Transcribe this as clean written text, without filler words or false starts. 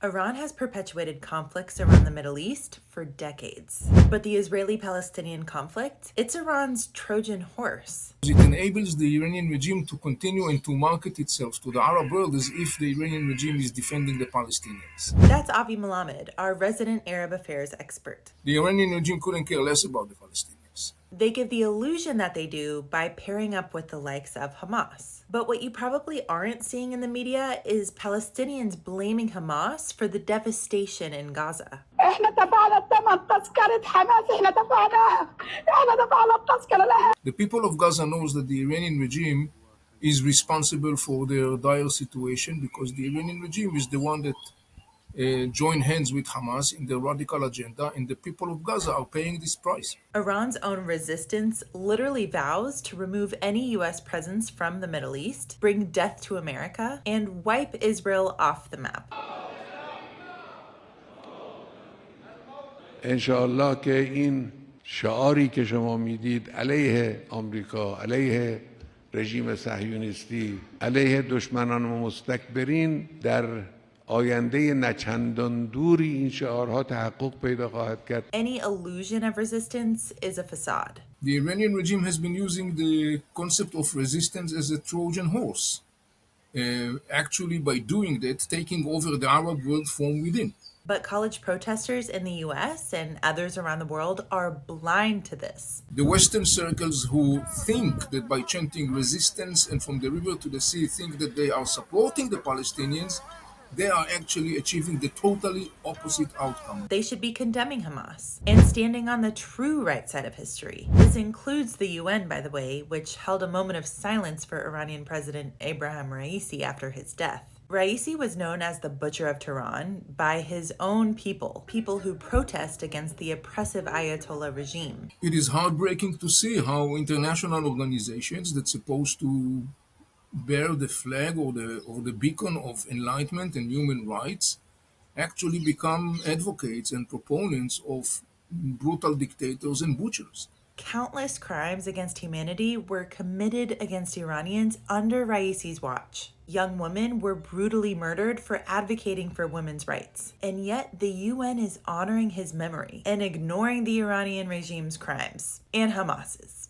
Iran has perpetuated conflicts around the Middle East for decades. But the Israeli-Palestinian conflict, it's Iran's Trojan horse. It enables the Iranian regime to continue and to market itself to the Arab world as if the Iranian regime is defending the Palestinians. That's Avi Melamed, our resident Arab affairs expert. The Iranian regime couldn't care less about the Palestinians. They give the illusion that they do by pairing up with the likes of Hamas. But what you probably aren't seeing in the media is Palestinians blaming Hamas for the devastation in Gaza. The people of Gaza knows that the Iranian regime is responsible for their dire situation because the Iranian regime is the one that join hands with Hamas in the radical agenda, and the people of Gaza are paying this price. Iran's own resistance literally vows to remove any U.S. presence from the Middle East, bring death to America, and wipe Israel off the map. انشاءالله که این شعاری که شما میدید علیه آمریکا، علیه رژیم صهیونیستی، علیه دشمنان مستکبرین در آینده نچندان دوری این شعارها تحقق پیدا خواهد کرد. Any illusion of resistance is a facade. The Iranian regime has been using the concept of resistance as a Trojan horse. Actually, by doing that, taking over the Arab world from within. But college protesters in the US and others around the world are blind to this. The Western circles who think that by chanting resistance and from the river to the sea think that they are supporting the Palestinians, they are actually achieving the totally opposite outcome. They should be condemning Hamas and standing on the true right side of history. This includes the UN, by the way, which held a moment of silence for Iranian President Ebrahim Raisi after his death. Raisi was known as the Butcher of Tehran by his own people who protest against the oppressive Ayatollah regime. It is heartbreaking to see how international organizations that's supposed to bear the flag or the beacon of enlightenment and human rights actually become advocates and proponents of brutal dictators and butchers. Countless crimes against humanity were committed against Iranians under Raisi's watch. Young women were brutally murdered for advocating for women's rights. And yet the UN is honoring his memory and ignoring the Iranian regime's crimes and Hamas's.